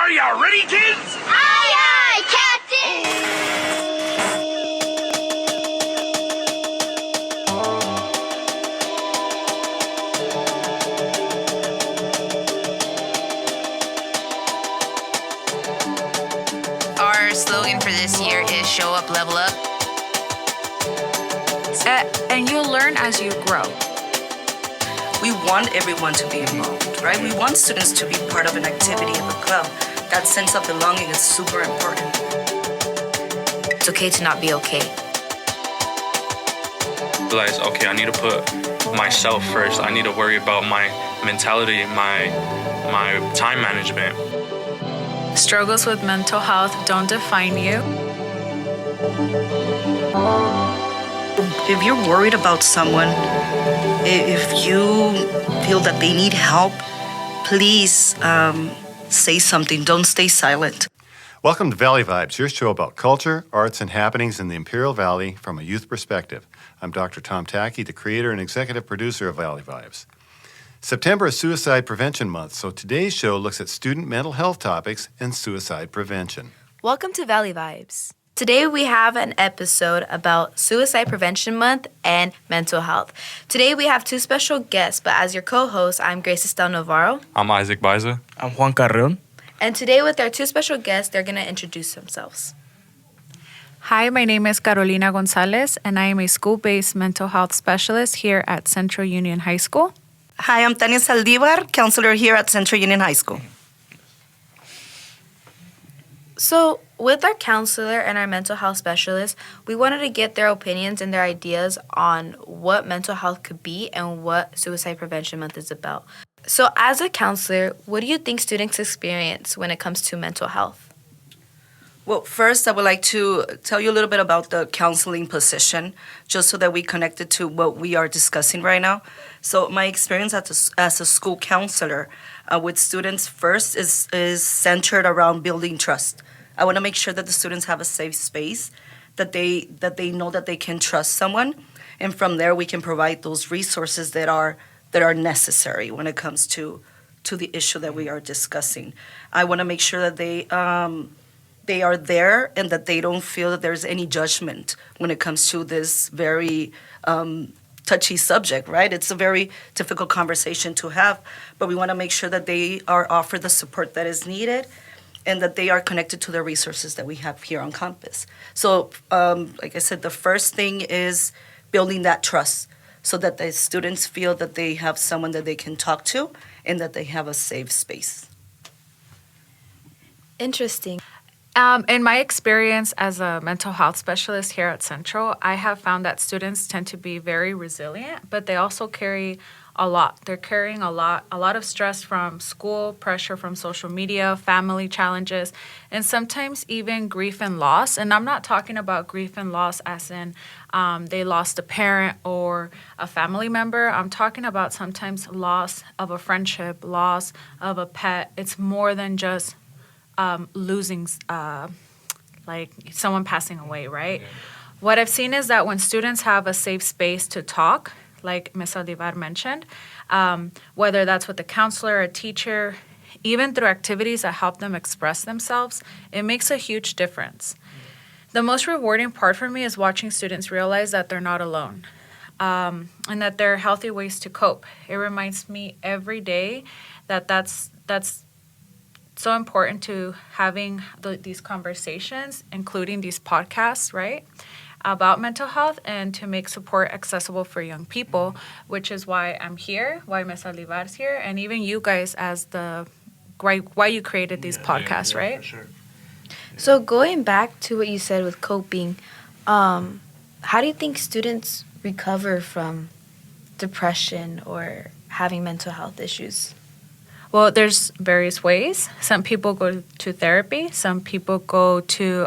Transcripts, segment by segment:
Are you ready, kids? Aye, aye, Captain! Our slogan for this year is Show Up, Level Up. And you'll learn as you grow. We want everyone to be involved, right? We want students to be part of an activity of a club. That sense of belonging is super important. It's okay to not be okay. Realize, okay, I need to put myself first. I need to worry about my mentality, my time management. Struggles with mental health don't define you. If you're worried about someone, if you feel that they need help, please say something. Don't stay silent. Welcome to Valley Vibes, your show about culture, arts, and happenings in the Imperial Valley from a youth perspective. I'm Dr. Tom Tackey, the creator and executive producer of Valley Vibes. September is Suicide Prevention Month, so today's show looks at student mental health topics and suicide prevention. Welcome to Valley Vibes. Today we have an episode about Suicide Prevention Month and mental health. Today we have two special guests, but as your co-host, I'm Grace Estelle Navarro. I'm VibeZ. I'm Juan Carrion. And today with our two special guests, they're going to introduce themselves. Hi, my name is Carolina Gonzalez, and I am a school-based mental health specialist here at Central Union High School. Hi, I'm Tanya Saldivar, counselor here at Central Union High School. So, with our counselor and our mental health specialist, we wanted to get their opinions and their ideas on what mental health could be and what Suicide Prevention Month is about. So, as a counselor, what do you think students experience when it comes to mental health? Well, first, I would like to tell you a little bit about the counseling position, just so that we connect it to what we are discussing right now. So my experience as a school counselor with students first is centered around building trust. I want to make sure that the students have a safe space, that they know that they can trust someone, and from there we can provide those resources that are necessary when it comes to the issue that we are discussing. I want to make sure that they are there and that they don't feel that there's any judgment when it comes to this very touchy subject, right? It's a very difficult conversation to have, but we want to make sure that they are offered the support that is needed and that they are connected to the resources that we have here on campus. So, like I said, the first thing is building that trust so that the students feel that they have someone that they can talk to and that they have a safe space. Interesting. In my experience as a mental health specialist here at Central, I have found that students tend to be very resilient, but they also carry a lot. They're carrying a lot of stress from school, pressure from social media, family challenges, and sometimes even grief and loss. And I'm not talking about grief and loss as in they lost a parent or a family member. I'm talking about sometimes loss of a friendship, loss of a pet. It's more than just losing, like someone passing away, right? Yeah. What I've seen is that when students have a safe space to talk, like Ms. Saldivar mentioned, whether that's with a counselor, a teacher, even through activities that help them express themselves, it makes a huge difference. The most rewarding part for me is watching students realize that they're not alone, and that there are healthy ways to cope. It reminds me every day that that's so important to having these conversations, including these podcasts, right, about mental health and to make support accessible for young people, which is why I'm here, why Ms. Saldivar is here, and even you guys as why you created these podcasts, right? For sure. So going back to what you said with coping, how do you think students recover from depression or having mental health issues? Well, there's various ways. Some people go to therapy. Some people go to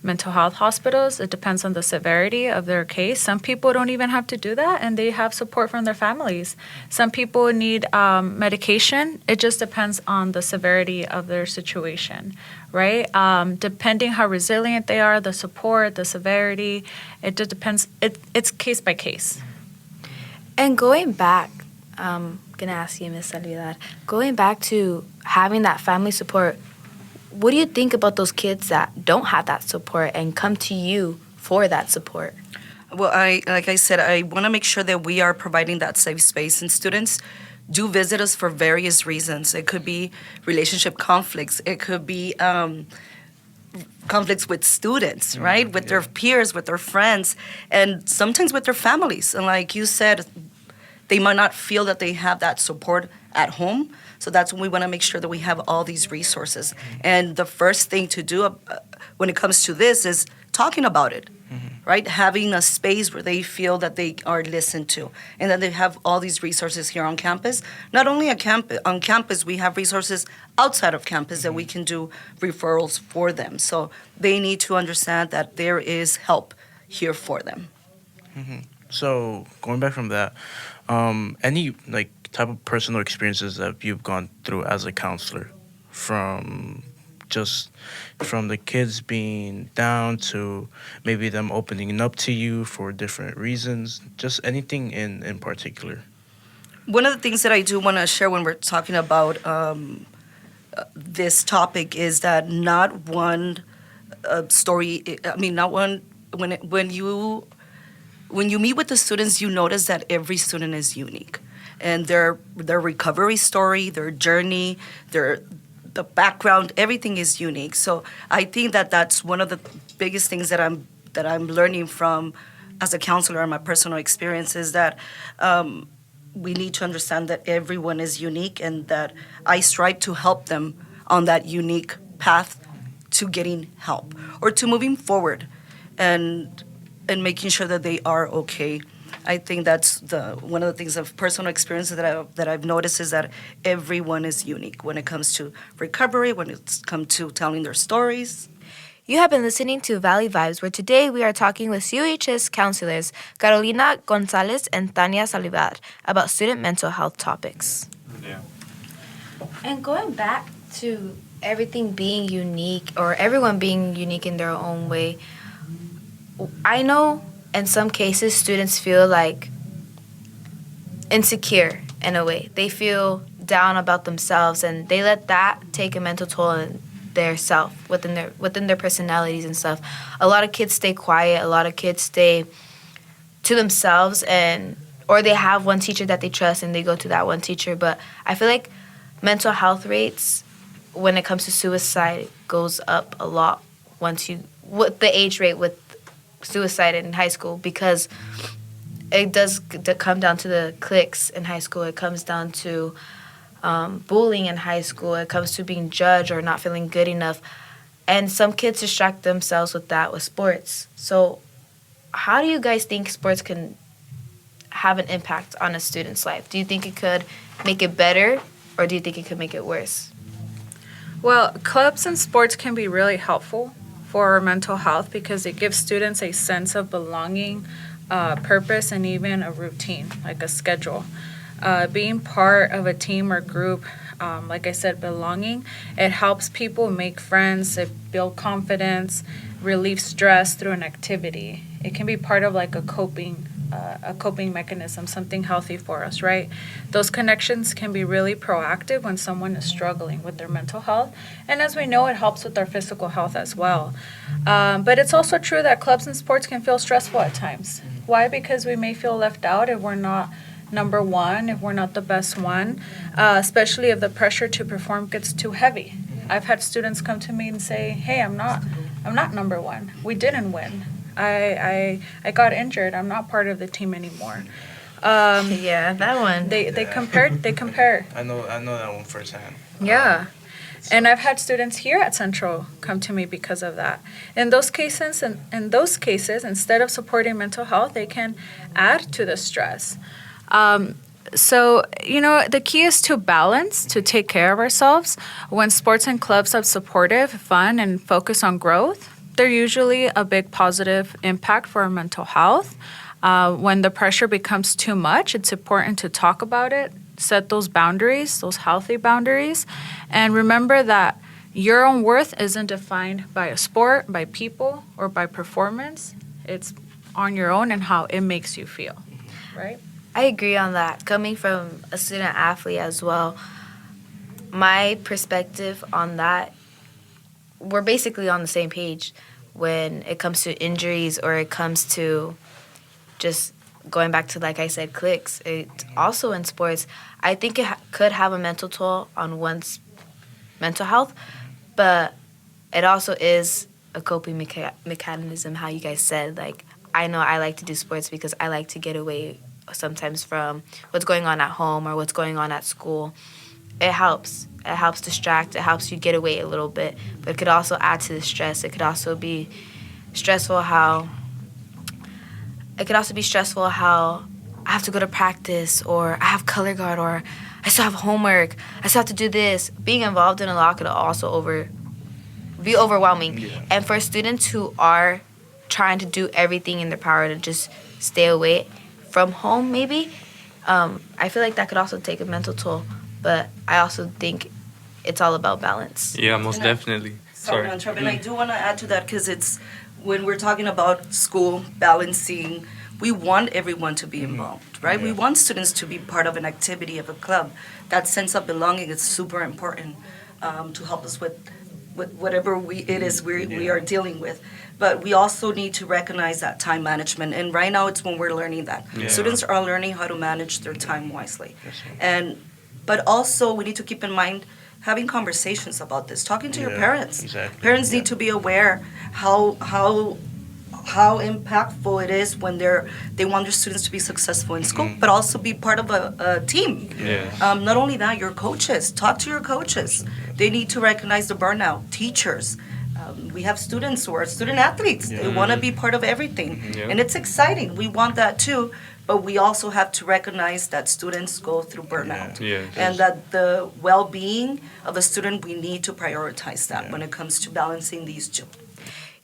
mental health hospitals. It depends on the severity of their case. Some people don't even have to do that, and they have support from their families. Some people need medication. It just depends on the severity of their situation, right? Depending how resilient they are, the support, the severity, it just depends. It's case by case. And going back, going to ask you, Ms. Saldivar, going back to having that family support, what do you think about those kids that don't have that support and come to you for that support? Well, like I said, I want to make sure that we are providing that safe space, and students do visit us for various reasons. It could be relationship conflicts. It could be conflicts with students, right? With their peers, with their friends, and sometimes with their families. And like you said, they might not feel that they have that support at home. So that's when we want to make sure that we have all these resources. And the first thing to do when it comes to this is talking about it, right? Having a space where they feel that they are listened to and that they have all these resources here on campus. Not only on campus, we have resources outside of campus that we can do referrals for them. So they need to understand that there is help here for them. So going back from that, any like type of personal experiences that you've gone through as a counselor, from the kids being down to maybe them opening up to you for different reasons, just anything in particular? One of the things that I do want to share when we're talking about this topic is that not one story. I mean, not one. When you meet with the students, you notice that every student is unique, and their recovery story, their journey, the background, everything is unique. So I think that that's one of the biggest things that I'm learning from as a counselor and my personal experience is that we need to understand that everyone is unique and that I strive to help them on that unique path to getting help or to moving forward and making sure that they are okay. I think that's one of the things of personal experience that I've noticed is that everyone is unique when it comes to recovery, when it's come to telling their stories. You have been listening to Valley Vibes, where today we are talking with CUHS counselors Carolina Gonzalez and Tanya Saldivar about student mental health topics. Yeah. And going back to everything being unique or everyone being unique in their own way, I know in some cases students feel like insecure in a way. They feel down about themselves and they let that take a mental toll on their self, within their personalities and stuff. A lot of kids stay quiet, a lot of kids stay to themselves or they have one teacher that they trust and they go to that one teacher. But I feel like mental health rates when it comes to suicide goes up a lot with the age rate with suicide in high school, because it does come down to the cliques in high school. It comes down to bullying in high school. It comes to being judged or not feeling good enough. And some kids distract themselves with that with sports. So how do you guys think sports can have an impact on a student's life? Do you think it could make it better or do you think it could make it worse? Well, clubs and sports can be really helpful for mental health because it gives students a sense of belonging, purpose, and even a routine, like a schedule. Being part of a team or group, like I said, belonging, it helps people make friends, it builds confidence, relieve stress through an activity. It can be part of like a coping mechanism, something healthy for us, right? Those connections can be really proactive when someone is struggling with their mental health. And as we know, it helps with our physical health as well. But it's also true that clubs and sports can feel stressful at times. Why? Because we may feel left out if we're not number one, if we're not the best one, especially if the pressure to perform gets too heavy. I've had students come to me and say, hey, I'm not number one. We didn't win. I got injured. I'm not part of the team anymore. Yeah, that one. They compare. I know that one firsthand. Yeah. And I've had students here at Central come to me because of that. In those cases, instead of supporting mental health, they can add to the stress. So, the key is to balance, to take care of ourselves. When sports and clubs are supportive, fun, and focus on growth, they're usually a big positive impact for our mental health. When the pressure becomes too much, it's important to talk about it, set those boundaries, those healthy boundaries, and remember that your own worth isn't defined by a sport, by people, or by performance. It's on your own and how it makes you feel, right? I agree on that. Coming from a student athlete as well, my perspective on that we're basically on the same page when it comes to injuries or it comes to just going back to, like I said, clicks. It also in sports, I think it could have a mental toll on one's mental health, but it also is a coping mechanism, how you guys said. Like, I know I like to do sports because I like to get away sometimes from what's going on at home or what's going on at school. It helps. It helps distract. It helps you get away a little bit. But it could also add to the stress. It could also be stressful how I have to go to practice, or I have color guard, or I still have homework. I still have to do this. Being involved in a lot could also be overwhelming. Yeah. And for students who are trying to do everything in their power to just stay away from home, maybe, I feel like that could also take a mental toll. But I also think it's all about balance. Yeah, most definitely. Sorry to interrupt, and I do want to add to that because it's when we're talking about school balancing, we want everyone to be involved, right? We want students to be part of an activity, of a club. That sense of belonging is super important to help us with whatever it is we are dealing with. But we also need to recognize that time management, and right now it's when we're learning that. Yeah. Students are learning how to manage their time wisely. But also we need to keep in mind having conversations about this, talking to your parents. Exactly. Parents need to be aware how impactful it is when they want their students to be successful in school, but also be part of a team. Yes. Not only that, your coaches. Talk to your coaches. They need to recognize the burnout. Teachers. We have students who are student athletes. They want to be part of everything. Yeah. And it's exciting. We want that too. But we also have to recognize that students go through burnout. Yes. And that the well-being of a student, we need to prioritize that when it comes to balancing these two.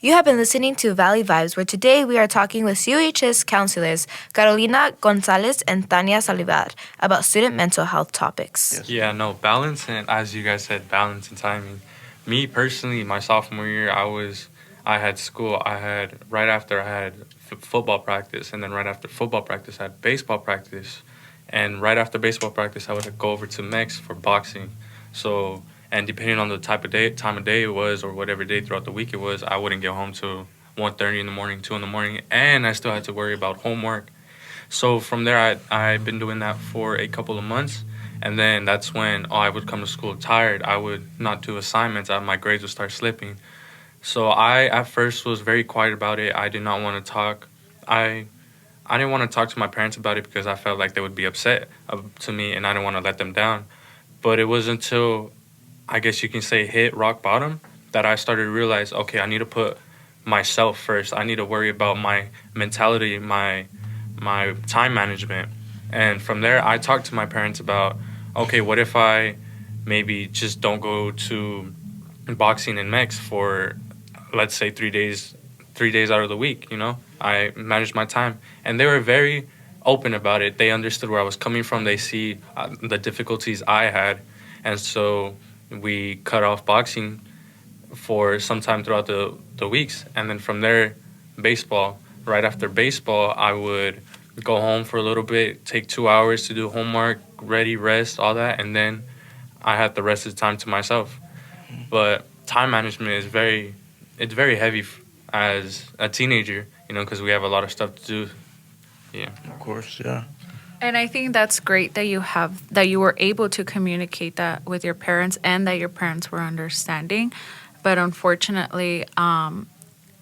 You have been listening to Valley Vibes, where today we are talking with CUHS counselors Carolina Gonzalez and Tanya Saldivar about student mental health topics. Yeah, no, balance, and as you guys said, balance and timing. Me personally, my sophomore year, I had school. Right after I had football practice, and then right after football practice, I had baseball practice. And right after baseball practice, I would go over to XHMIX for boxing. So, and depending on the time of day it was, or whatever day throughout the week it was, I wouldn't get home till 1:30 in the morning, 2 in the morning, and I still had to worry about homework. So from there, I've been doing that for a couple of months, and then that's when I would come to school tired. I would not do assignments. My grades would start slipping. So I, at first, was very quiet about it. I did not want to talk. I didn't want to talk to my parents about it because I felt like they would be upset to me, and I didn't want to let them down. But it was until, I guess you can say, hit rock bottom that I started to realize, okay, I need to put myself first. I need to worry about my mentality, my time management. And from there, I talked to my parents about, okay, what if I maybe just don't go to boxing and XHMIX for, let's say, 3 days out of the week, you know? I managed my time. And they were very open about it. They understood where I was coming from. They see the difficulties I had. And so we cut off boxing for some time throughout the weeks. And then from there, baseball. Right after baseball, I would go home for a little bit, take 2 hours to do homework, ready, rest, all that. And then I had the rest of the time to myself. But time management is very heavy as a teenager, you know, because we have a lot of stuff to do. Yeah. Of course, yeah. And I think that's great that you were able to communicate that with your parents and that your parents were understanding. But unfortunately,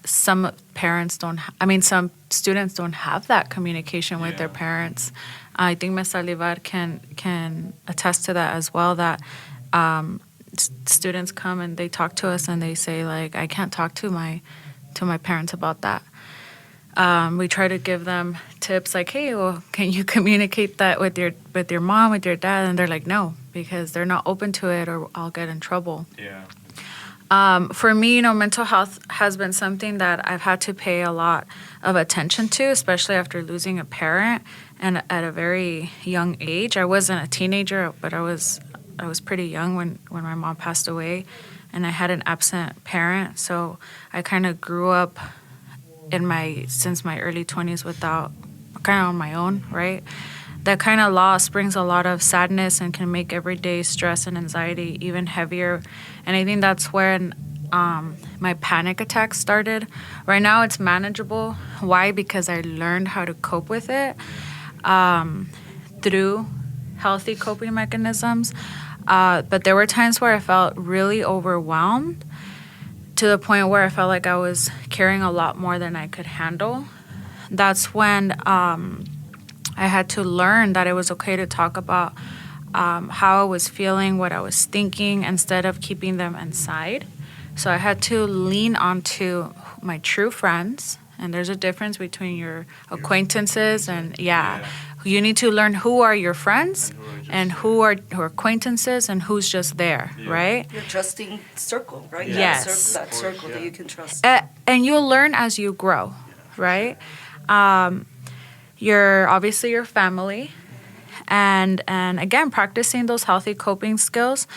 some students don't have that communication with their parents. I think Ms. Saldivar can attest to that as well, that students come and they talk to us and they say, like, I can't talk to my parents about that. We try to give them tips like, hey, well, can you communicate that with your mom, with your dad? And they're like, no, because they're not open to it, or I'll get in trouble. Yeah. For me, you know, mental health has been something that I've had to pay a lot of attention to, especially after losing a parent and at a very young age. I wasn't a teenager, but I was pretty young when my mom passed away, and I had an absent parent. So I kind of grew up since my early 20s without, kind of on my own, right? That kind of loss brings a lot of sadness and can make everyday stress and anxiety even heavier. And I think that's when my panic attack started. Right now it's manageable. Why? Because I learned how to cope with it through healthy coping mechanisms. But there were times where I felt really overwhelmed to the point where I felt like I was carrying a lot more than I could handle. That's when I had to learn that it was okay to talk about how I was feeling, what I was thinking, instead of keeping them inside. So I had to lean onto my true friends, and there's a difference between your acquaintances and you need to learn who are your friends and who are acquaintances and who's just there, right? Your trusting circle, right? Yes. That circle that you can trust. And you'll learn as you grow, right? Obviously your family, and again, practicing those healthy coping skills.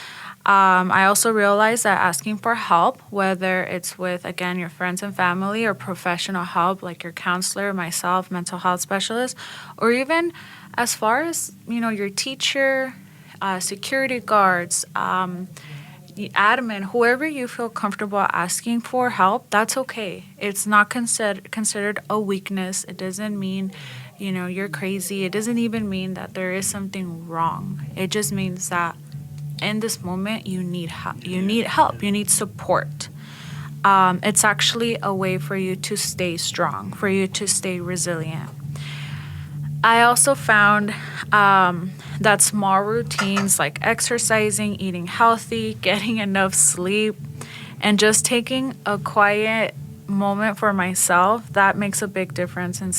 I also realized that asking for help, whether it's with, again, your friends and family or professional help like your counselor, myself, mental health specialist, or even as far as, your teacher, security guards, admin, whoever you feel comfortable asking for help, that's okay. It's not considered a weakness. It doesn't mean, you're crazy. It doesn't even mean that there is something wrong. It just means that in this moment, you need help. You need support. It's actually a way for you to stay strong, for you to stay resilient. I also found that small routines like exercising, eating healthy, getting enough sleep, and just taking a quiet moment for myself, that makes a big difference in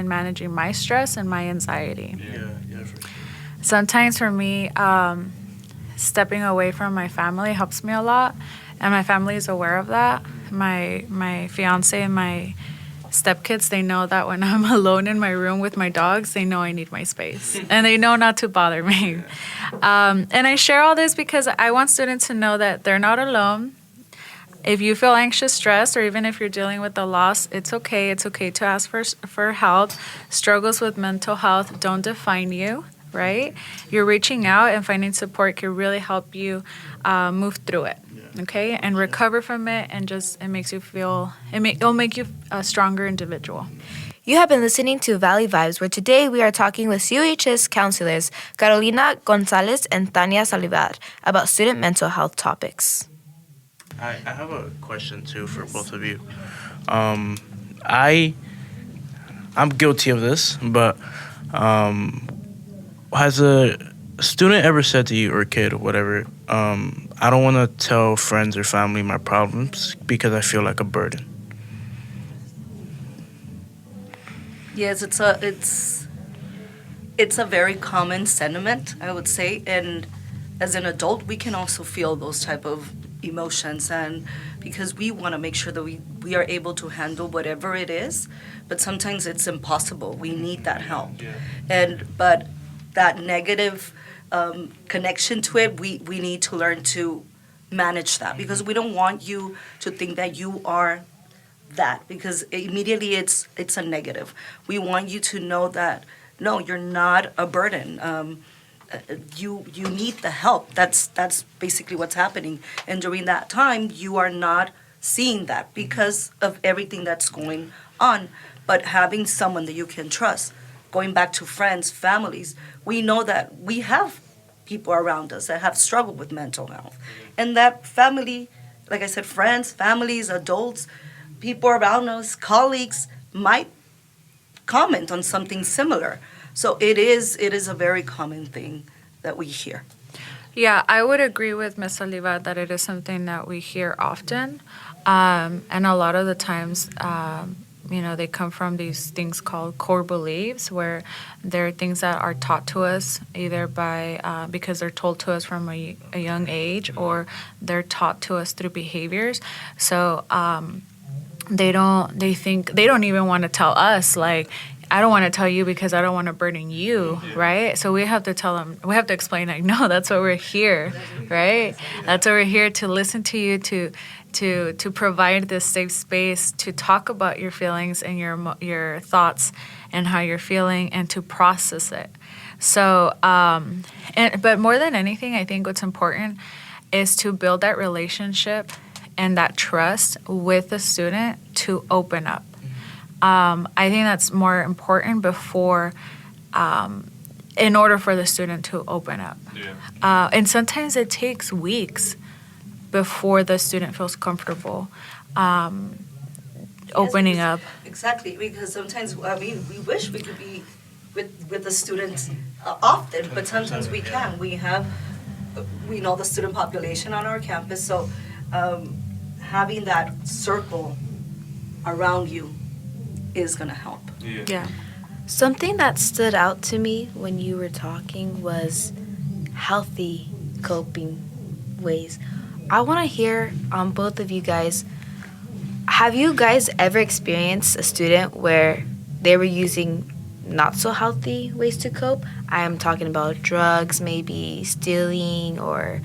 managing my stress and my anxiety. Yeah, for sure. Sometimes for me, stepping away from my family helps me a lot, and my family is aware of that. My fiance and my stepkids, they know that when I'm alone in my room with my dogs, they know I need my space, and they know not to bother me. And I share all this because I want students to know that they're not alone. If you feel anxious, stressed, or even if you're dealing with a loss, it's okay. It's okay to ask for help. Struggles with mental health don't define you, right? You're reaching out and finding support can really help you move through it, okay? And recover from it, and it makes you feel, it'll make you a stronger individual. You have been listening to Valley Vibes, where today we are talking with CUHS counselors Carolina Gonzalez and Tanya Saldivar about student mental health topics. I have a question too for both of you. I'm guilty of this, but has a student ever said to you, or a kid or whatever, I don't want to tell friends or family my problems because I feel like a burden? Yes, it's a very common sentiment, I would say, and as an adult, we can also feel those type of emotions, and because we want to make sure that we are able to handle whatever it is, but sometimes it's impossible. We need that help, but that negative connection to it, we need to learn to manage that, because we don't want you to think that you are that, because immediately it's a negative. We want you to know that no, you're not a burden. You need the help. That's basically what's happening. And during that time, you are not seeing that because of everything that's going on. But having someone that you can trust, going back to friends, families, we know that we have people around us that have struggled with mental health. And that family, like I said, friends, families, adults, people around us, colleagues might comment on something similar. So it is a very common thing that we hear. Yeah, I would agree with Ms. Saldivar that it is something that we hear often. And a lot of the times, they come from these things called core beliefs, where they're things that are taught to us either by because they're told to us from a young age, or they're taught to us through behaviors. So they don't even want to tell us, like, I don't want to tell you because I don't want to burden you, right? So we have to tell them, we have to explain, like, no, that's why we're here, right? That's why we're here, to listen to you, to provide this safe space to talk about your feelings and your thoughts and how you're feeling, and to process it. So, but more than anything, I think what's important is to build that relationship and that trust with the student to open up. I think that's more important before, in order for the student to open up. Yeah. And sometimes it takes weeks before the student feels comfortable opening up. Exactly, because sometimes, we wish we could be with the students often, but sometimes we can't. We know the student population on our campus, so having that circle around you is gonna help. Yeah. Something that stood out to me when you were talking was healthy coping ways. I want to hear on both of you guys. Have you guys ever experienced a student where they were using not so healthy ways to cope? I am talking about drugs, maybe stealing, or,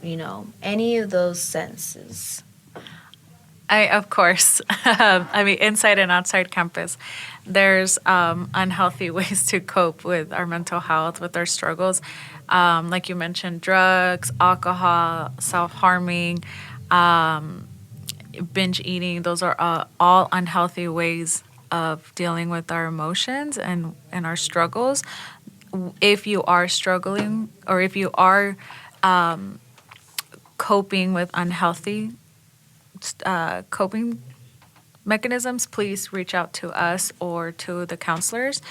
any of those senses. Of course. I mean, inside and outside campus, there's unhealthy ways to cope with our mental health, with our struggles. Like you mentioned, drugs, alcohol, self-harming, binge eating. Those are all unhealthy ways of dealing with our emotions and our struggles. If you are struggling, or if you are coping with unhealthy coping mechanisms, please reach out to us or to the counselors,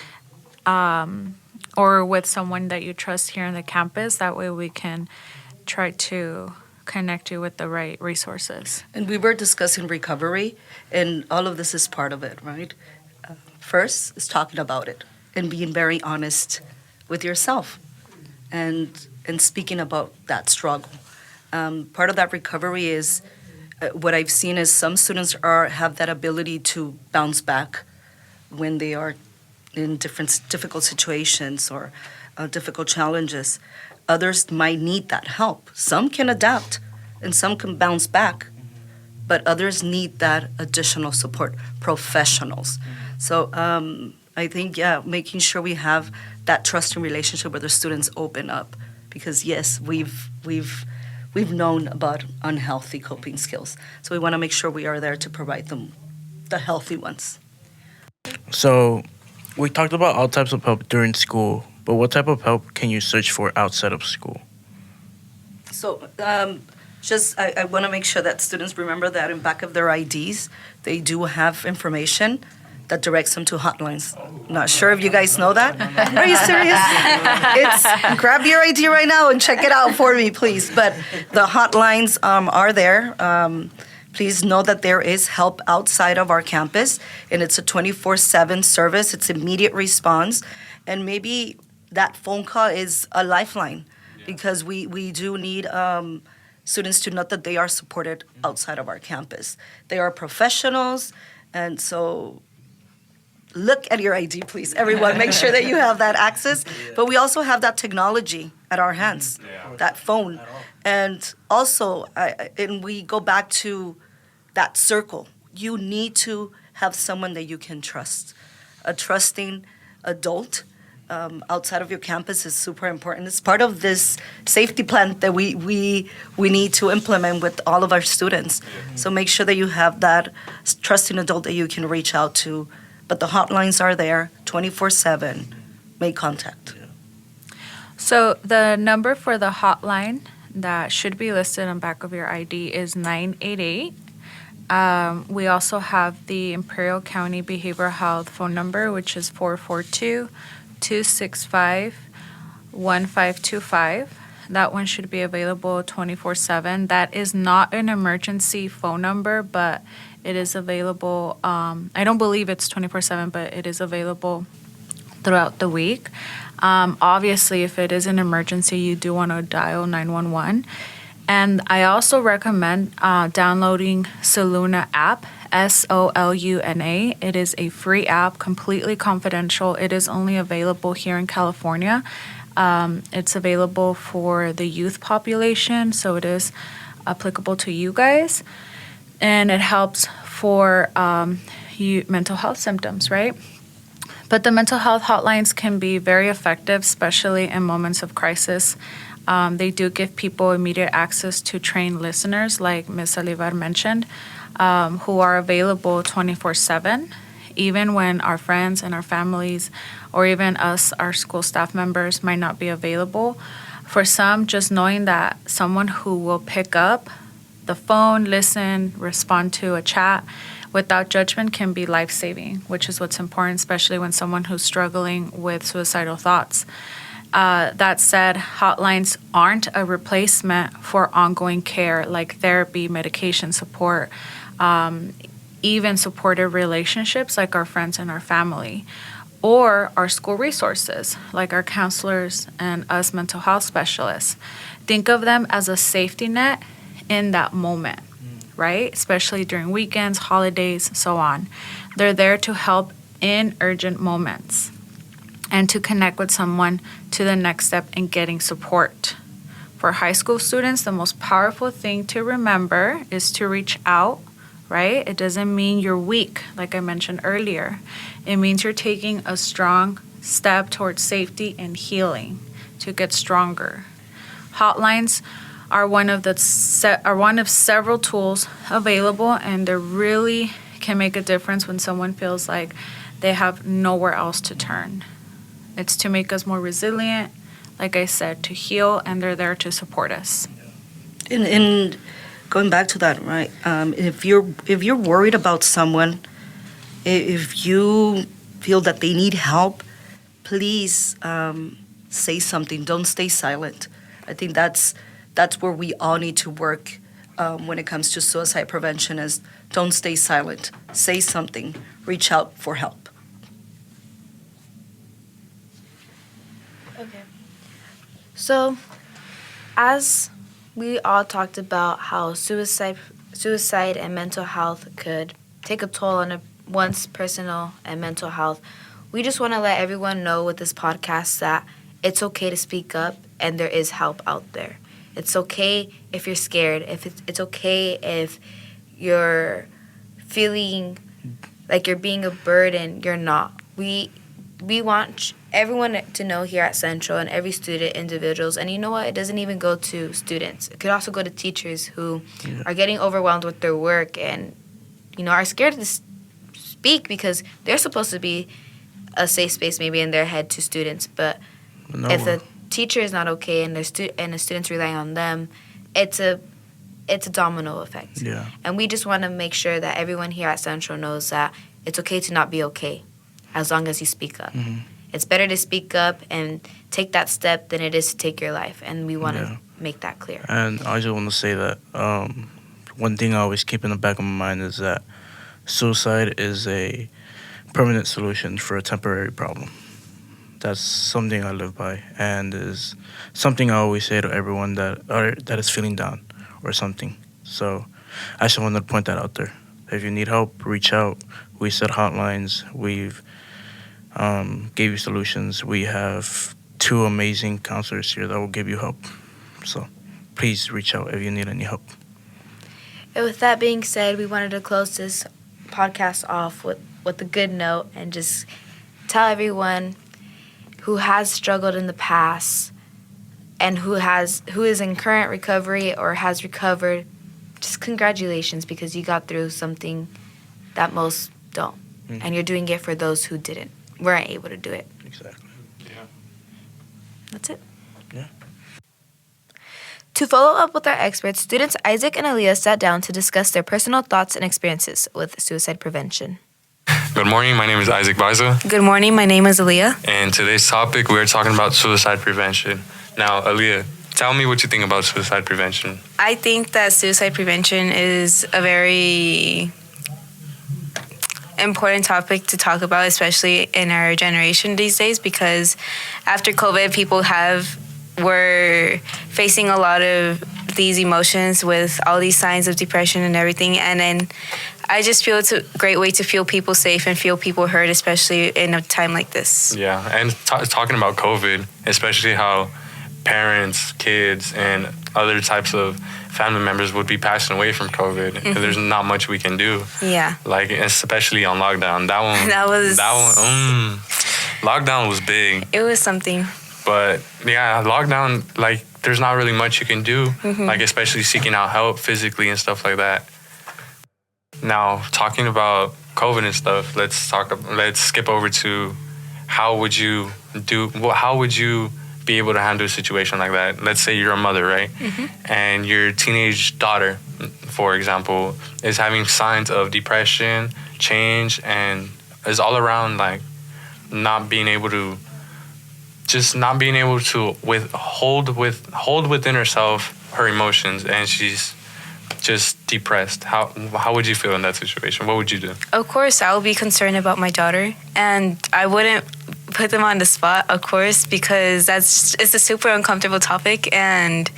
or with someone that you trust here on the campus. That way we can try to connect you with the right resources. And we were discussing recovery, and all of this is part of it, right? First is talking about it and being very honest with yourself and speaking about that struggle. Part of that recovery is what I've seen is some students have that ability to bounce back when they are in difficult situations or difficult challenges. Others might need that help. Some can adapt and some can bounce back, but others need that additional support, professionals. So I think, making sure we have that trusting relationship where the students open up, because yes, we've known about unhealthy coping skills. So we want to make sure we are there to provide them the healthy ones. So we talked about all types of help during school, but what type of help can you search for outside of school? So I want to make sure that students remember that in back of their IDs, they do have information that directs them to hotlines. Not sure if you guys know that. Are you serious? Grab your ID right now and check it out for me, please. But the hotlines are there. Please know that there is help outside of our campus, and it's a 24/7 service. It's immediate response, and maybe that phone call is a lifeline, because we do need students to know that they are supported outside of our campus. They are professionals, and so look at your ID, please, everyone. Make sure that you have that access. But we also have that technology at our hands, that phone. And also, and we go back to that circle. You need to have someone that you can trust. A trusting adult outside of your campus is super important. It's part of this safety plan that we need to implement with all of our students. So make sure that you have that trusting adult that you can reach out to. But the hotlines are there 24/7. Make contact. So the number for the hotline that should be listed on back of your ID is 988. We also have the Imperial County Behavioral Health phone number, which is 442-265-1525. That one should be available 24/7. That is not an emergency phone number, but it is available. I don't believe it's 24/7, but it is available throughout the week. Obviously, if it is an emergency, you do want to dial 911. And I also recommend downloading Soluna app, Soluna. It is a free app, completely confidential. It is only available here in California. It's available for the youth population, so it is applicable to you guys. And it helps for mental health symptoms, right? But the mental health hotlines can be very effective, especially in moments of crisis. They do give people immediate access to trained listeners, like Ms. Saldivar mentioned, who are available 24/7, even when our friends and our families, or even us, our school staff members, might not be available. For some, just knowing that someone who will pick up the phone, listen, respond to a chat without judgment can be life-saving, which is what's important, especially when someone who's struggling with suicidal thoughts. That said, hotlines aren't a replacement for ongoing care like therapy, medication support, even supportive relationships like our friends and our family, or our school resources like our counselors and us mental health specialists. Think of them as a safety net in that moment, right? Especially during weekends, holidays, so on. They're there to help in urgent moments and to connect with someone to the next step in getting support. For high school students, the most powerful thing to remember is to reach out, right? It doesn't mean you're weak, like I mentioned earlier. It means you're taking a strong step towards safety and healing to get stronger. Hotlines are one of several tools available, and they really can make a difference when someone feels like they have nowhere else to turn. It's to make us more resilient, like I said, to heal, and they're there to support us. And going back to that, right? If you're worried about someone, if you feel that they need help, please say something. Don't stay silent. I think that's where we all need to work when it comes to suicide prevention. Is don't stay silent. Say something. Reach out for help. Okay. So, as we all talked about how suicide and mental health could take a toll on one's personal and mental health, we just want to let everyone know with this podcast that it's okay to speak up and there is help out there. It's okay if you're scared. It's okay if you're feeling like you're being a burden. You're not. We want everyone to know here at Central, and every student, individuals, and you know what? It doesn't even go to students. It could also go to teachers who are getting overwhelmed with their work and, are scared to speak because they're supposed to be a safe space maybe in their head to students. But if the teacher is not okay and the students relying on them, it's a domino effect. Yeah. And we just want to make sure that everyone here at Central knows that it's okay to not be okay as long as you speak up. Mm-hmm. It's better to speak up and take that step than it is to take your life. And we want to make that clear. And I just want to say that one thing I always keep in the back of my mind is that suicide is a permanent solution for a temporary problem. That's something I live by, and is something I always say to everyone that is feeling down or something. So I just wanted to point that out there. If you need help, reach out. We set hotlines. We've gave you solutions. We have 2 amazing counselors here that will give you help. So please reach out if you need any help. And with that being said, we wanted to close this podcast off with a good note and just tell everyone who has struggled in the past and who is in current recovery or has recovered, just congratulations, because you got through something that most don't. Mm-hmm. And you're doing it for those who weren't able to do it. Exactly. Yeah. That's it. Yeah. To follow up with our experts, students Isaac and Aaliyah sat down to discuss their personal thoughts and experiences with suicide prevention. Good morning, my name is Isaac VibeZ. Good morning, my name is Aaliyah. And today's topic, we are talking about suicide prevention. Now, Aaliyah, tell me what you think about suicide prevention. I think that suicide prevention is a very important topic to talk about, especially in our generation these days, because after COVID, people were facing a lot of these emotions with all these signs of depression and everything. And then I just feel it's a great way to feel people safe and feel people heard, especially in a time like this. Yeah, and talking about COVID, especially how parents, kids, and other types of family members would be passing away from COVID. Mm-hmm. There's not much we can do. Yeah. Like, especially on lockdown. Lockdown was big. It was something. But yeah, lockdown, like, there's not really much you can do, like, especially seeking out help physically and stuff like that. Now, talking about COVID and stuff, let's skip over to how would you be able to handle a situation like that? Let's say you're a mother, right? And your teenage daughter, for example, is having signs of depression, change, and is all around, like, not being able to hold within herself her emotions, and she's just depressed. How would you feel in that situation? What would you do? Of course, I would be concerned about my daughter, and I wouldn't put them on the spot, of course, because it's a super uncomfortable topic. And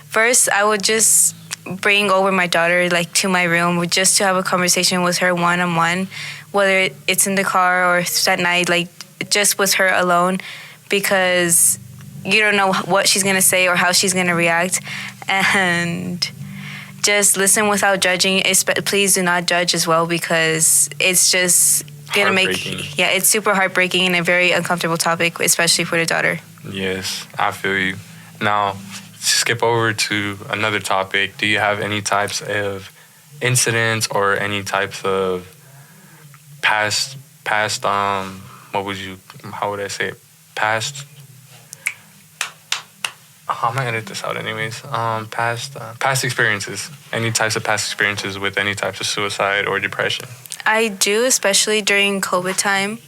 first, I would just bring over my daughter, like, to my room just to have a conversation with her one-on-one, whether it's in the car or at night, like, just with her alone, because you don't know what she's going to say or how she's going to react. And just listen without judging. Please do not judge as well, because it's just going to make... Yeah, it's super heartbreaking and a very uncomfortable topic, especially for the daughter. Yes, I feel you. Now, skip over to another topic. Do you have any types of incidents or any types of past how would I say it? Past, I'm gonna edit this out anyways. Past experiences. Any types of past experiences with any types of suicide or depression? I do, especially during COVID time.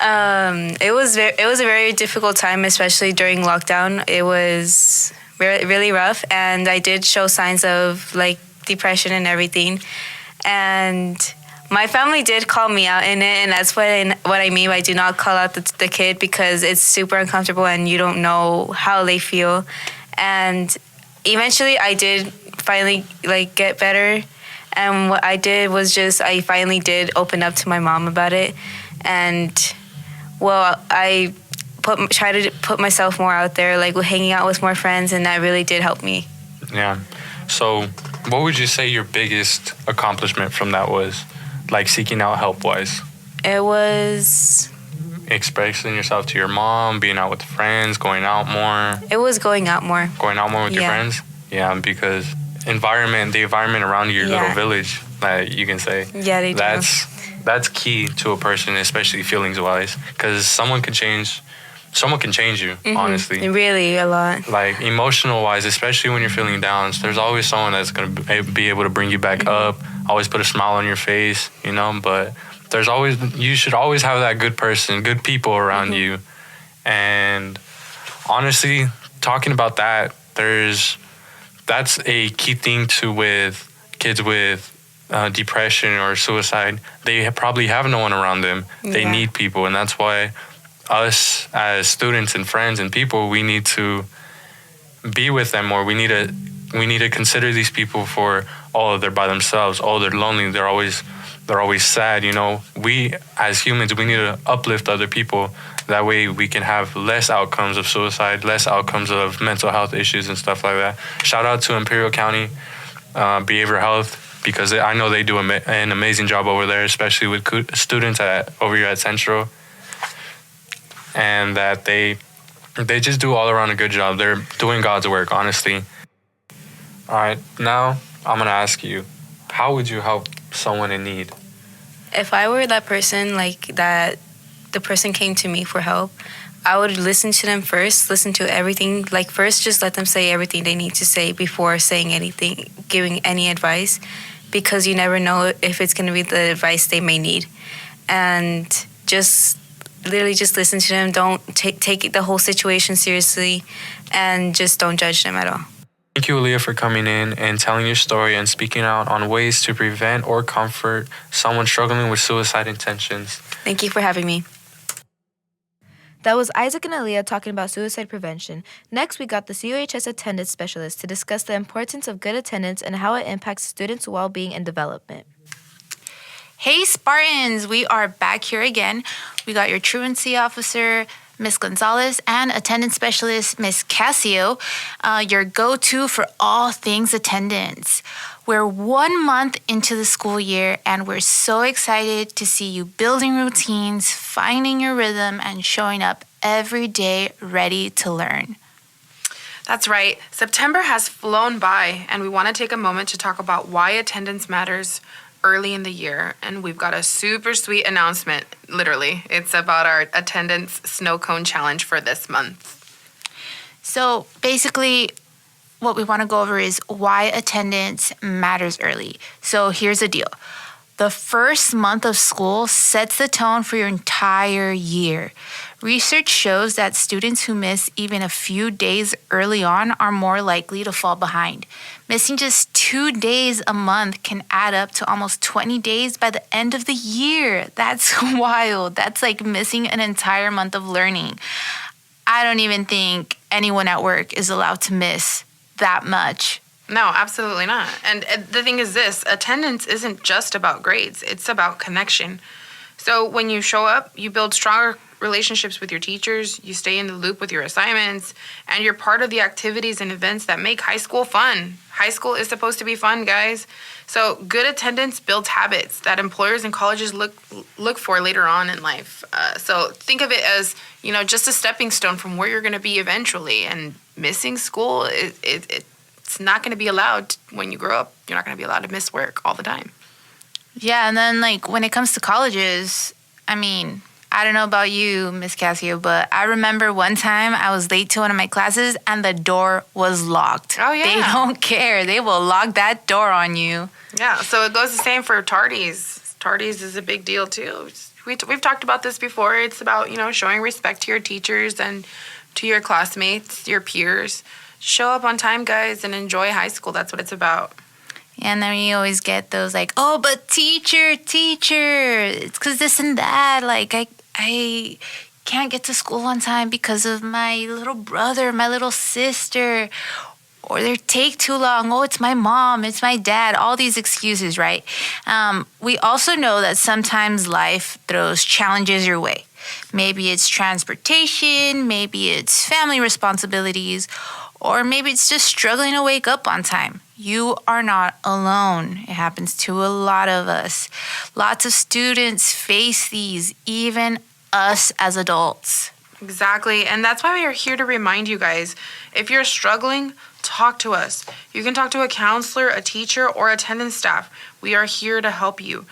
It was a very difficult time, especially during lockdown. It was really rough, and I did show signs of, like, depression and everything. And my family did call me out in it, and that's what I mean by do not call out the kid, because it's super uncomfortable and you don't know how they feel. And eventually I did finally, like, get better. And what I did was I finally did open up to my mom about it. And, well, I try to put myself more out there, like, hanging out with more friends, and that really did help me. Yeah. So what would you say your biggest accomplishment from that was? Like, seeking out help-wise? It was... expressing yourself to your mom, being out with friends, going out more? It was going out more. Going out more with your friends? Yeah, because the environment around your little village, like, you can say. Yeah, they do. That's key to a person, especially feelings-wise, because someone can change you, honestly. Really, a lot. Like, emotional-wise, especially when you're feeling down, there's always someone that's going to be able to bring you back up, always put a smile on your face, you know, but you should always have that good people around you. And honestly, talking about that, that's a key thing with kids with depression or suicide. They probably have no one around them. They need people, and that's why us as students and friends and people, we need to be with them more. We need to consider these people for, they're by themselves, they're lonely, they're always sad, you know. We as humans, we need to uplift other people. That way we can have less outcomes of suicide, less outcomes of mental health issues and stuff like that. Shout out to Imperial County Behavioral Health, because I know they do an amazing job over there, especially with students over here at Central. And that they just do all around a good job. They're doing God's work, honestly. All right, now I'm going to ask you, how would you help someone in need? If I were that person, like, that the person came to me for help, I would listen to them first, listen to everything. Like, first, just let them say everything they need to say before saying anything, giving any advice, because you never know if it's going to be the advice they may need. And literally just listen to them. Don't take the whole situation seriously, and just don't judge them at all. Thank you, Aaliyah, for coming in and telling your story and speaking out on ways to prevent or comfort someone struggling with suicide intentions. Thank you for having me. That was Isaac and Aaliyah talking about suicide prevention. Next, we got the CUHS attendance specialist to discuss the importance of good attendance and how it impacts students' well-being and development. Hey, Spartans, we are back here again. We got your truancy officer, Miss Gonzalez, and attendance specialist, Miss Cassio, your go-to for all things attendance. We're 1 month into the school year, and we're so excited to see you building routines, finding your rhythm, and showing up every day ready to learn. That's right. September has flown by, and we want to take a moment to talk about why attendance matters early in the year. And we've got a super sweet announcement, literally. It's about our attendance snow cone challenge for this month. So basically, what we want to go over is why attendance matters early. So here's the deal. The first month of school sets the tone for your entire year. Research shows that students who miss even a few days early on are more likely to fall behind. Missing just 2 days a month can add up to almost 20 days by the end of the year. That's wild. That's like missing an entire month of learning. I don't even think anyone at work is allowed to miss that much. No, absolutely not. And the thing is this, attendance isn't just about grades. It's about connection. So when you show up, you build stronger relationships with your teachers, you stay in the loop with your assignments, and you're part of the activities and events that make high school fun. High school is supposed to be fun, guys. So good attendance builds habits that employers and colleges look for later on in life. So think of it as, just a stepping stone from where you're going to be eventually. And missing school, it's not going to be allowed when you grow up. You're not going to be allowed to miss work all the time. Yeah, and then when it comes to colleges, I don't know about you, Miss Cassio, but I remember one time I was late to one of my classes and the door was locked. Oh, yeah. They don't care. They will lock that door on you. Yeah, so it goes the same for tardies. Tardies is a big deal, too. We've talked about this before. It's about, showing respect to your teachers and to your classmates, your peers. Show up on time, guys, and enjoy high school. That's what it's about. And then you always get those but teacher, it's because this and that. I can't get to school on time because of my little brother, my little sister, or they take too long. Oh, it's my mom, it's my dad, all these excuses, right? We also know that sometimes life throws challenges your way. Maybe it's transportation, maybe it's family responsibilities, or maybe it's just struggling to wake up on time. You are not alone. It happens to a lot of us. Lots of students face these, even us as adults. Exactly. And that's why we are here to remind you guys, if you're struggling, talk to us. You can talk to a counselor, a teacher, or attendance staff. We are here to help you.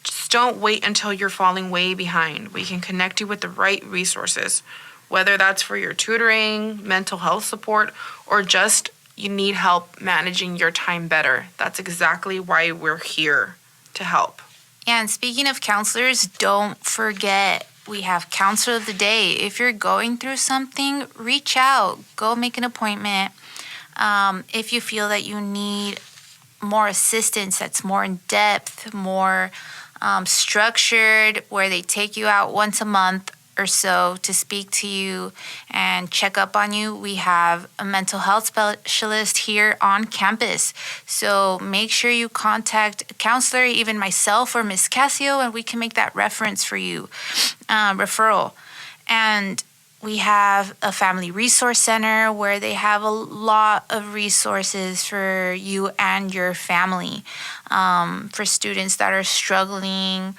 Just don't wait until you're falling way behind. We can connect you with the right resources, whether that's for your tutoring, mental health support, or just you need help managing your time better. That's exactly why we're here to help. And speaking of counselors, don't forget, we have Counselor of the Day. If you're going through something, reach out. Go make an appointment. If you feel that you need more assistance that's more in depth, more structured, where they take you out once a month or so to speak to you and check up on you, we have a mental health specialist here on campus. So make sure you contact a counselor, even myself or Miss Cassio, and we can make that reference for you, referral. And we have a family resource center where they have a lot of resources for you and your family, for students that are struggling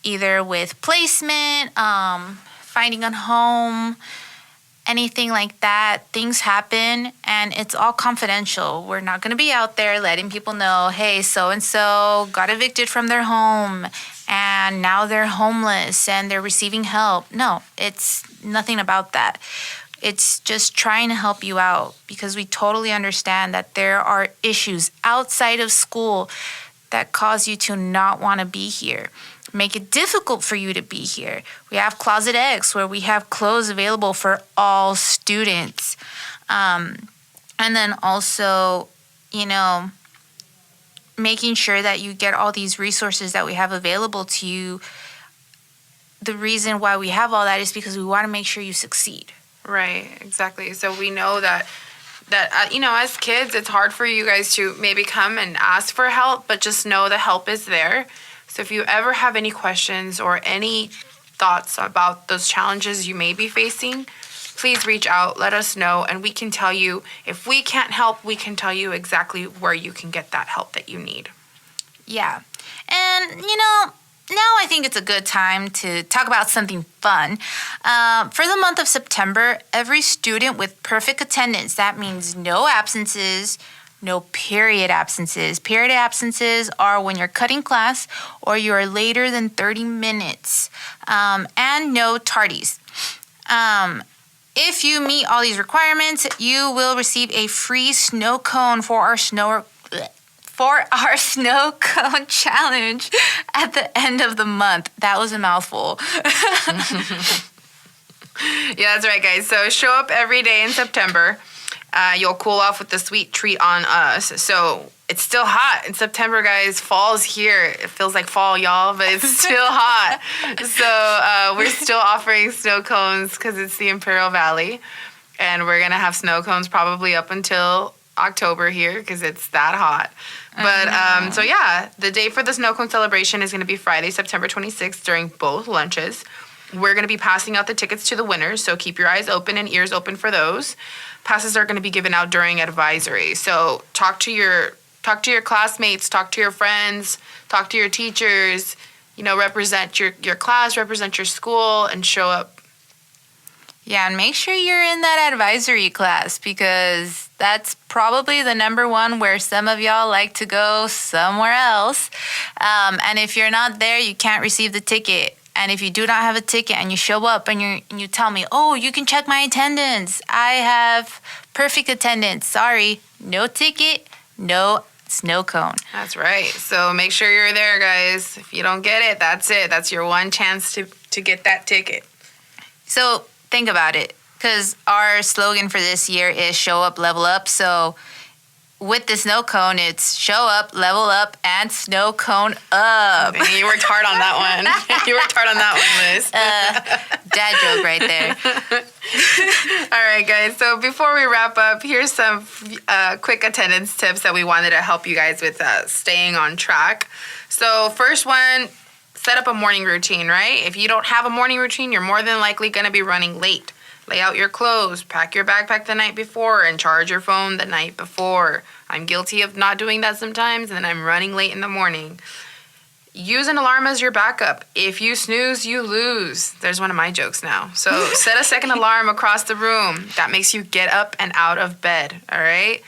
either with placement, finding a home, anything like that. Things happen and it's all confidential. We're not going to be out there letting people know, hey, so-and-so got evicted from their home and now they're homeless and they're receiving help. No, it's nothing about that. It's just trying to help you out because we totally understand that there are issues outside of school that cause you to not want to be here, make it difficult for you to be here. We have Closet X where we have clothes available for all students. And then also, making sure that you get all these resources that we have available to you. The reason why we have all that is because we want to make sure you succeed. Right, exactly. So we know that as kids, it's hard for you guys to maybe come and ask for help, but just know the help is there. So if you ever have any questions or any thoughts about those challenges you may be facing, please reach out, let us know, and we can tell you. If we can't help, we can tell you exactly where you can get that help that you need. Yeah. And, now I think it's a good time to talk about something fun. For the month of September, every student with perfect attendance, that means no absences, no period absences. Period absences are when you're cutting class or you're later than 30 minutes, and no tardies. If you meet all these requirements, you will receive a free snow cone for our snow cone challenge at the end of the month. That was a mouthful. Yeah, that's right, guys. So show up every day in September. You'll cool off with the sweet treat on us. So it's still hot in September, guys. Fall's here. It feels like fall, y'all, but it's still hot. So we're still offering snow cones because it's the Imperial Valley. And we're going to have snow cones probably up until October here because it's that hot. But so yeah, the day for the snow cone celebration is going to be Friday, September 26th during both lunches. We're going to be passing out the tickets to the winners, so keep your eyes open and ears open for those. Passes are going to be given out during advisory. So talk to your classmates, talk to your friends, talk to your teachers, represent your class, represent your school, and show up. Yeah, and make sure you're in that advisory class because that's probably the number one where some of y'all like to go somewhere else. And if you're not there, you can't receive the ticket. And if you do not have a ticket and you show up and you tell me, oh, you can check my attendance. I have perfect attendance. Sorry, no ticket, no snow cone. That's right. So make sure you're there, guys. If you don't get it, that's it. That's your one chance to get that ticket. So think about it, because our slogan for this year is show up, level up. So with the snow cone, it's show up, level up, and snow cone up. You worked hard on that one. You worked hard on that one, Liz. Dad joke right there. All right, guys. So before we wrap up, here's some quick attendance tips that we wanted to help you guys with staying on track. So first one, set up a morning routine, right? If you don't have a morning routine, you're more than likely going to be running late. Lay out your clothes, pack your backpack the night before, and charge your phone the night before. I'm guilty of not doing that sometimes, and then I'm running late in the morning. Use an alarm as your backup. If you snooze, you lose. There's one of my jokes now. So set a second alarm across the room. That makes you get up and out of bed, all right?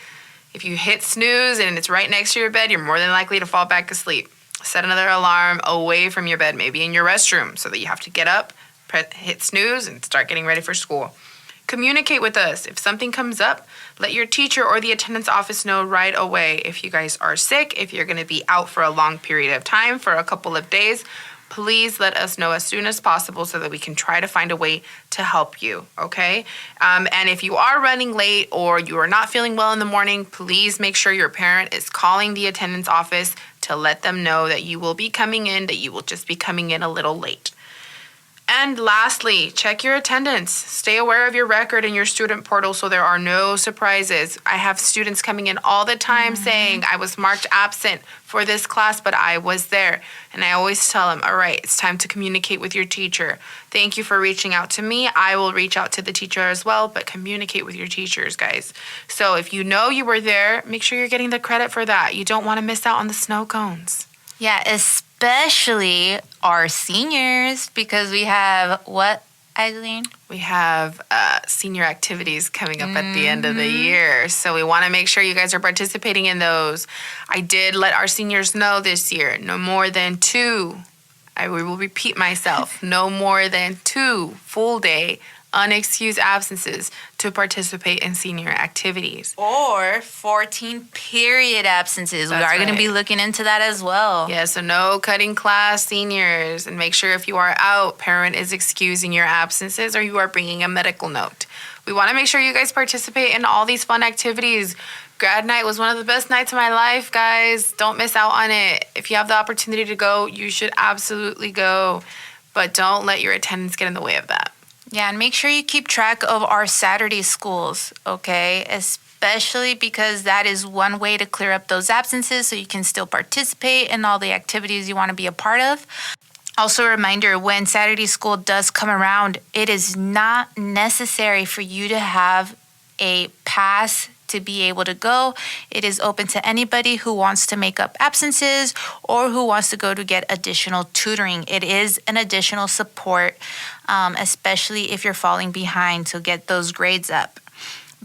If you hit snooze and it's right next to your bed, you're more than likely to fall back asleep. Set another alarm away from your bed, maybe in your restroom, so that you have to get up, hit snooze, and start getting ready for school. Communicate with us. If something comes up, let your teacher or the attendance office know right away. If you guys are sick, if you're going to be out for a long period of time, for a couple of days, please let us know as soon as possible so that we can try to find a way to help you, okay? And if you are running late or you are not feeling well in the morning, please make sure your parent is calling the attendance office to let them know that you will be coming in, that you will just be coming in a little late. And lastly, check your attendance. Stay aware of your record in your student portal so there are no surprises. I have students coming in all the time saying, I was marked absent for this class, but I was there. And I always tell them, all right, it's time to communicate with your teacher. Thank you for reaching out to me. I will reach out to the teacher as well, but communicate with your teachers, guys. So if you know you were there, make sure you're getting the credit for that. You don't want to miss out on the snow cones. Yeah, especially our seniors, because we have what, Aislynn? We have senior activities coming up at the end of the year. So we want to make sure you guys are participating in those. I did let our seniors know this year, no more than 2. I will repeat myself, no more than 2 full day unexcused absences to participate in senior activities. Or 14 period absences. That's we are going to right. be looking into that as well. Yeah, so no cutting class seniors. And make sure if you are out, parent is excusing your absences or you are bringing a medical note. We want to make sure you guys participate in all these fun activities. Grad night was one of the best nights of my life, guys. Don't miss out on it. If you have the opportunity to go, you should absolutely go. But don't let your attendance get in the way of that. Yeah, and make sure you keep track of our Saturday schools, okay? Especially because that is one way to clear up those absences so you can still participate in all the activities you want to be a part of. Also a reminder, when Saturday school does come around, it is not necessary for you to have a pass to be able to go. It is open to anybody who wants to make up absences or who wants to go to get additional tutoring. It is an additional support, especially if you're falling behind, to get those grades up.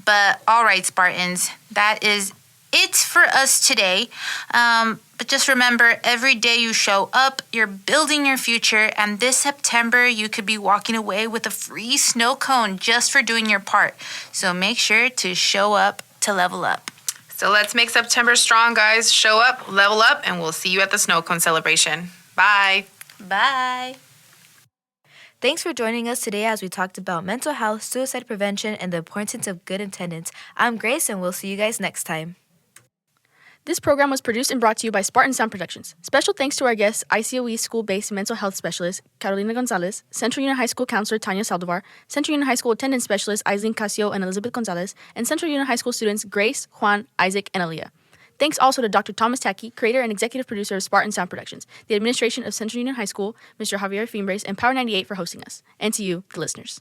But all right, Spartans, that is it for us today. But just remember, every day you show up, you're building your future. And this September, you could be walking away with a free snow cone just for doing your part. So make sure to show up to level up. So let's make September strong, guys. Show up, level up, and we'll see you at the snow cone celebration. Bye. Bye. Thanks for joining us today as we talked about mental health, suicide prevention, and the importance of good attendance. I'm Grace, and we'll see you guys next time. This program was produced and brought to you by Spartan Sound Productions. Special thanks to our guests, ICOE school-based mental health specialist Carolina Gonzalez, Central Union High School counselor Tanya Saldivar, Central Union High School attendance specialist Aislynn, Cassio, and Elizabeth Gonzalez, and Central Union High School students Grace, Juan, Isaac, and Aaliyah. Thanks also to Dr. Thomas Tacky, creator and executive producer of Spartan Sound Productions, the administration of Central Union High School, Mr. Javier Fimbres, and Power 98 for hosting us, and to you, the listeners.